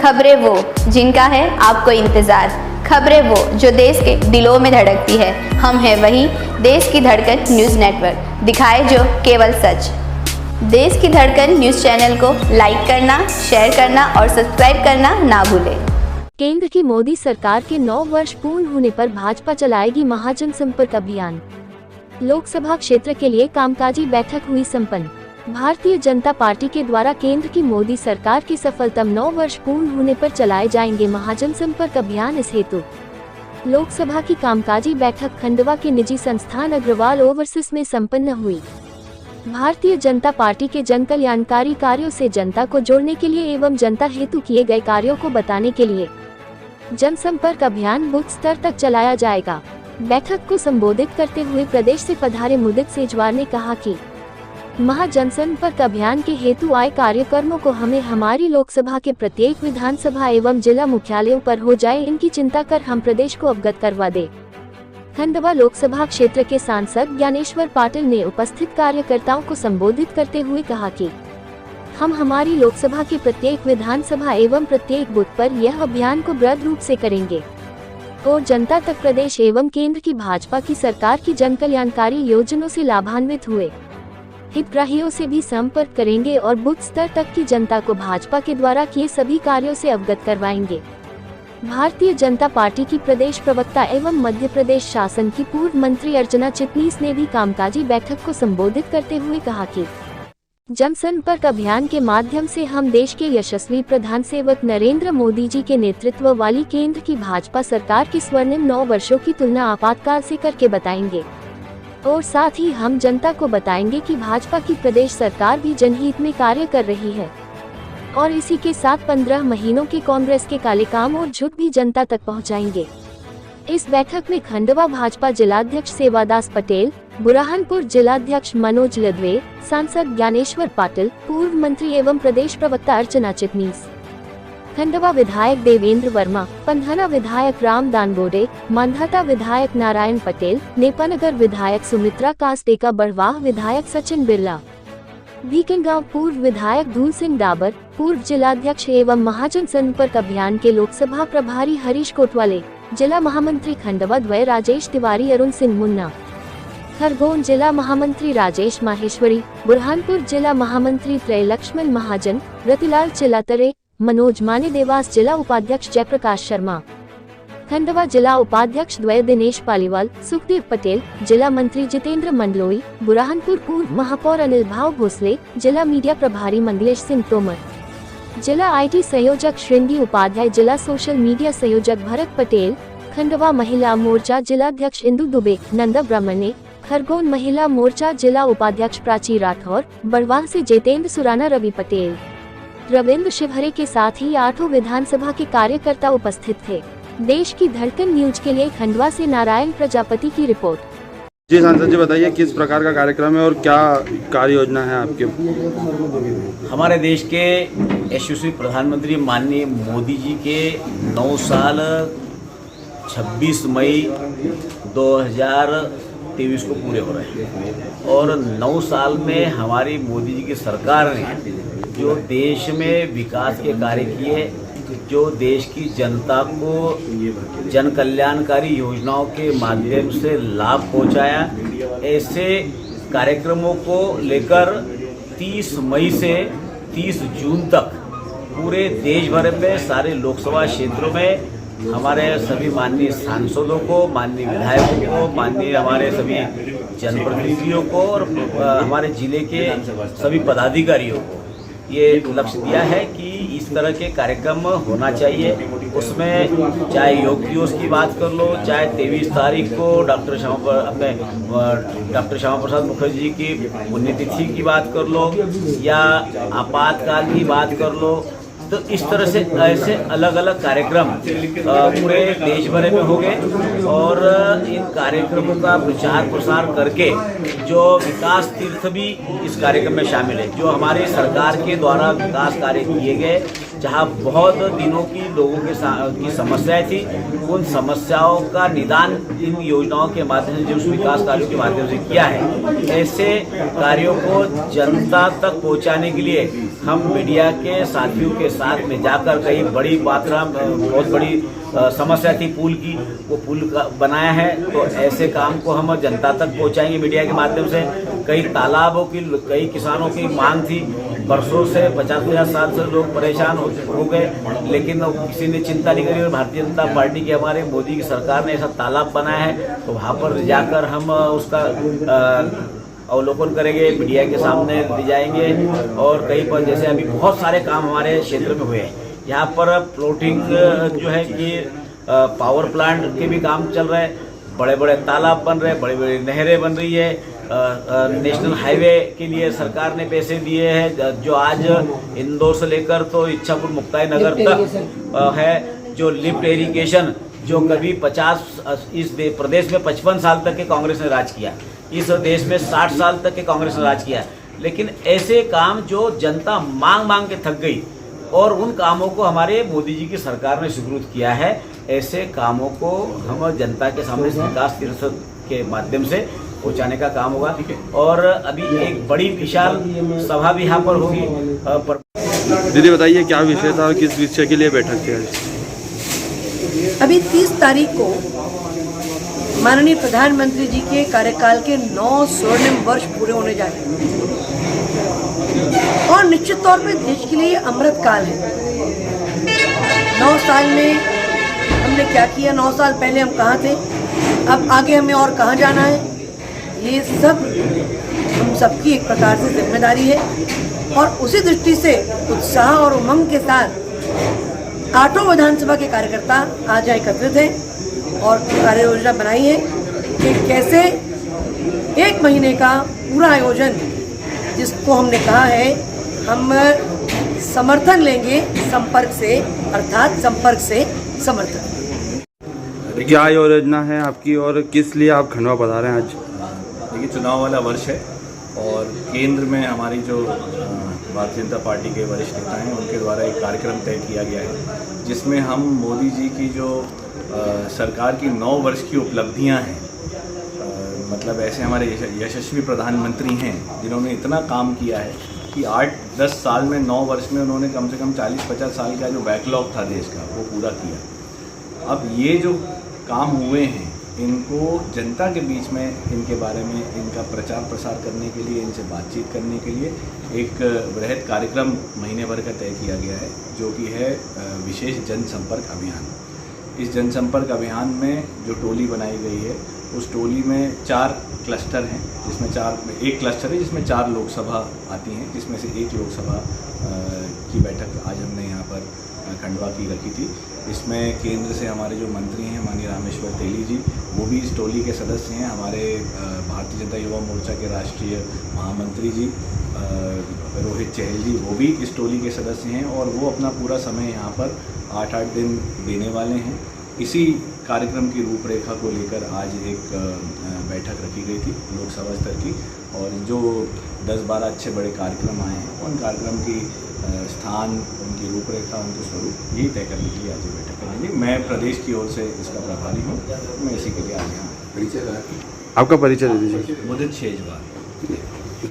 खबरें वो जिनका है आपको इंतजार, खबरें वो जो देश के दिलों में धड़कती है। हम हैं वही देश की धड़कन न्यूज़ नेटवर्क, दिखाए जो केवल सच। देश की धड़कन न्यूज़ चैनल को लाइक करना, शेयर करना और सब्सक्राइब करना ना भूलें। केंद्र की मोदी सरकार के 9 वर्ष पूर्ण होने पर भाजपा चलाएगी महाजन संपर्क अभियान। लोकसभा क्षेत्र के लिए कामकाजी बैठक हुई संपन्न। भारतीय जनता पार्टी के द्वारा केंद्र की मोदी सरकार के सफलतम 9 वर्ष पूर्ण होने पर चलाए जाएंगे महाजन संपर्क अभियान। इस हेतु लोकसभा की कामकाजी बैठक खंडवा के निजी संस्थान अग्रवाल ओवरसीज में संपन्न हुई। भारतीय जनता पार्टी के जन कल्याणकारी कार्यों से जनता को जोड़ने के लिए एवं जनता हेतु किए गए कार्यों को बताने के लिए जनसंपर्क अभियान बूथ स्तर तक चलाया जाएगा। बैठक को संबोधित करते हुए प्रदेश से पधारे मुदित सेजवार ने कहा कि महाजनसंपर्क अभियान के हेतु आए कार्यक्रमों को हमें हमारी लोकसभा के प्रत्येक विधानसभा एवं जिला मुख्यालयों पर हो जाए, इनकी चिंता कर हम प्रदेश को अवगत करवा दे। खंडवा लोकसभा क्षेत्र के सांसद ज्ञानेश्वर पाटिल ने उपस्थित कार्यकर्ताओं को संबोधित करते हुए कहा कि हम हमारी लोकसभा के प्रत्येक विधानसभा एवं प्रत्येक बूथ पर यह अभियान को बृहद रूप से करेंगे और जनता तक प्रदेश एवं केंद्र की भाजपा की सरकार की जन कल्याणकारी योजनाओं से लाभान्वित हुए हितग्राहियों से भी संपर्क करेंगे और बूथ स्तर तक की जनता को भाजपा के द्वारा किए सभी कार्यों से अवगत करवाएंगे। भारतीय जनता पार्टी की प्रदेश प्रवक्ता एवं मध्य प्रदेश शासन की पूर्व मंत्री अर्चना चिटनीस ने भी कामकाजी बैठक को संबोधित करते हुए कहा कि जनसंपर्क अभियान के माध्यम से हम देश के यशस्वी प्रधान सेवक नरेंद्र मोदी जी के नेतृत्व वाली केंद्र की भाजपा सरकार की स्वर्णिम 9 वर्षों की तुलना आपातकाल से करके बताएंगे और साथ ही हम जनता को बताएंगे कि भाजपा की प्रदेश सरकार भी जनहित में कार्य कर रही है और इसी के साथ 15 महीनों के कांग्रेस के काले काम और झूठ भी जनता तक पहुंचाएंगे। इस बैठक में खंडवा भाजपा जिलाध्यक्ष सेवादास पटेल, बुरहानपुर जिलाध्यक्ष मनोज लदवे, सांसद ज्ञानेश्वर पाटिल, पूर्व मंत्री एवं प्रदेश प्रवक्ता अर्चना चिटनीस, खंडवा विधायक देवेंद्र वर्मा, पंधाना विधायक राम दानगोडे, मांधाता विधायक नारायण पटेल, नेपानगर विधायक सुमित्रा कास्टेका, बड़वाह विधायक सचिन बिरला, भीकनगांव पूर्व विधायक धूल सिंह डाबर, पूर्व जिलाध्यक्ष एवं महाजन संपर्क अभियान के लोकसभा प्रभारी हरीश कोटवाले, जिला महामंत्री खंडवा द्वय राजेश तिवारी, अरुण सिंह मुन्ना, खरगोन जिला महामंत्री राजेश माहेश्वरी, बुरहानपुर जिला महामंत्री त्रय लक्ष्मण महाजन, रतिलाल चिलातरे, मनोज माने, देवास जिला उपाध्यक्ष जयप्रकाश शर्मा, खंडवा जिला उपाध्यक्ष द्वय दिनेश पालीवाल, सुखदेव पटेल, जिला मंत्री जितेंद्र मंडलोई, बुरहानपुर पूर्व महापौर अनिल भाव भोसले, जिला मीडिया प्रभारी मंगलेश सिंह तोमर, जिला IT संयोजक श्रृंगी उपाध्याय, जिला सोशल मीडिया संयोजक भरत पटेल, खंडवा महिला मोर्चा जिलाध्यक्ष इंदु दुबे, नंदा ब्राह्मणे, खरगोन महिला मोर्चा जिला उपाध्यक्ष प्राची राठौर, बड़वाह से जितेंद्र सुराना, रवि पटेल, रविंद्र शिवहरे के साथ ही 8 विधानसभा के कार्यकर्ता उपस्थित थे। देश की धड़कन न्यूज के लिए खंडवा से नारायण प्रजापति की रिपोर्ट। जी सांसद जी, बताइए किस प्रकार का कार्यक्रम है और क्या कार्य योजना है आपके? हमारे देश के यशस्वी प्रधानमंत्री माननीय मोदी जी के 9 साल 26 मई 2023 को पूरे हो रहे हैं और 9 साल में हमारी मोदी जी की सरकार ने जो देश में विकास के कार्य किए, जो देश की जनता को जन कल्याणकारी योजनाओं के माध्यम से लाभ पहुंचाया, ऐसे कार्यक्रमों को लेकर 30 मई से 30 जून तक पूरे देश भर में सारे लोकसभा क्षेत्रों में हमारे सभी माननीय सांसदों को, माननीय विधायकों को, माननीय हमारे सभी जनप्रतिनिधियों को और हमारे जिले के सभी पदाधिकारियों को ये लक्ष्य दिया है कि इस तरह के कार्यक्रम होना चाहिए। उसमें चाहे योग दिवस की बात कर लो, चाहे 23 तारीख को डॉक्टर श्यामा प्रसाद मुखर्जी की पुण्यतिथि की बात कर लो या आपातकाल की बात कर लो, तो इस तरह से ऐसे अलग अलग कार्यक्रम पूरे देश भर में होंगे और इन कार्यक्रमों का प्रचार प्रसार करके जो विकास तीर्थ भी इस कार्यक्रम में शामिल है, जो हमारी सरकार के द्वारा विकास कार्य किए गए, जहां बहुत दिनों की लोगों की समस्याएं थी, उन समस्याओं का निदान इन योजनाओं के माध्यम से, जो विकास कार्यों के माध्यम से किया है। ऐसे कार्यों को जनता तक पहुंचाने के लिए हम मीडिया के साथियों के साथ में जाकर कई बड़ी मात्रा बहुत बड़ी समस्या थी पुल की, वो पुल बनाया है। तो ऐसे काम को हम जनता तक पहुंचाएंगे मीडिया के माध्यम से। कई तालाबों की, कई किसानों की मांग थी, बरसों से 50-50 साल से लोग परेशान हो गए, लेकिन किसी ने चिंता नहीं करी। और भारतीय जनता पार्टी की, हमारे मोदी की सरकार ने ऐसा तालाब बनाया है, तो वहाँ पर जाकर हम उसका अवलोकन करेंगे, मीडिया के सामने ले जाएंगे। और कहीं पर जैसे अभी बहुत सारे काम हमारे क्षेत्र में हुए हैं, यहाँ पर फ्लोटिंग जो है कि पावर प्लांट के भी काम चल रहे हैं, बड़े बड़े तालाब बन रहे हैं, बड़ी बड़ी नहरें बन रही है। नेशनल हाईवे के लिए सरकार ने पैसे दिए हैं, जो आज इंदौर से लेकर तो इच्छापुर मुक्ताई नगर तक है। जो लिफ्ट इरिगेशन, जो कभी 50 इस प्रदेश में 55 साल तक के कांग्रेस ने राज किया, इस देश में 60 साल तक के कांग्रेस ने राज किया, लेकिन ऐसे काम जो जनता मांग मांग के थक गई, और उन कामों को हमारे मोदी जी की सरकार ने स्वीकृत किया है। ऐसे कामों को हम जनता के सामने विकास तीर्थ के माध्यम से पहुंचाने का काम होगा। और अभी एक बड़ी विशाल सभा भी यहाँ पर होगी। दीदी बताइए क्या विषय था और किस विषय के लिए बैठक थी आज? अभी 30 तारीख को माननीय प्रधानमंत्री जी के कार्यकाल के 9 स्वर्णिम वर्ष पूरे होने जा रहे हैं, और निश्चित तौर पे देश के लिए अमृत काल है। 9 साल में हमने क्या किया, 9 साल पहले हम कहाँ थे, अब आगे हमें और कहाँ जाना है, ये सब हम सबकी एक प्रकार से जिम्मेदारी है। और उसी दृष्टि से उत्साह और उमंग के साथ 8 विधानसभा के कार्यकर्ता आज यहाँ एकत्रित हैं और कार्य योजना बनाई है कि कैसे 1 महीने का पूरा आयोजन, जिसको हमने कहा है हम समर्थन लेंगे संपर्क से, अर्थात संपर्क से समर्थन। क्या योजना है आपकी और किस लिए आप खंडवा पधारे हैं आज? देखिए, चुनाव वाला वर्ष है और केंद्र में हमारी जो भारतीय जनता पार्टी के वरिष्ठ नेता हैं, उनके द्वारा एक कार्यक्रम तय किया गया है, जिसमें हम मोदी जी की जो सरकार की 9 वर्ष की उपलब्धियां हैं, मतलब ऐसे हमारे यशस्वी प्रधानमंत्री हैं जिन्होंने इतना काम किया है कि 8-10 साल में, 9 वर्ष में उन्होंने कम से कम 40-50 साल का जो बैकलॉग था देश का, वो पूरा किया। अब ये जो काम हुए हैं, इनको जनता के बीच में इनके बारे में, इनका प्रचार प्रसार करने के लिए, इनसे बातचीत करने के लिए एक वृहद कार्यक्रम महीने भर का तय किया गया है, जो कि है विशेष जनसंपर्क अभियान। इस जनसंपर्क अभियान में जो टोली बनाई गई है, उस टोली में 4 क्लस्टर हैं, जिसमें एक क्लस्टर है जिसमें 4 लोकसभा आती हैं, जिसमें से एक लोकसभा की बैठक आज हमने यहाँ पर खंडवा की रखी थी। इसमें केंद्र से हमारे जो मंत्री हैं, माननीय रामेश्वर तेली जी, वो भी इस टोली के सदस्य हैं। हमारे भारतीय जनता युवा मोर्चा के राष्ट्रीय महामंत्री जी रोहित चहल जी, वो भी इस टोली के सदस्य हैं और वो अपना पूरा समय यहाँ पर 8-8 दिन देने वाले हैं। इसी कार्यक्रम की रूपरेखा को लेकर आज एक बैठक रखी गई थी लोकसभा स्तर की, और जो 10-12 अच्छे बड़े कार्यक्रम आए हैं, उन कार्यक्रम की स्थान, उनकी रूपरेखा, उनके स्वरूप यही तय करने के लिए आज ये बैठक करेंगे। मैं प्रदेश की ओर से इसका प्रभारी हूँ, मैं इसी के लिए आज यहाँ। आपका परिचय दे दीजिए। मुदित शेजवार।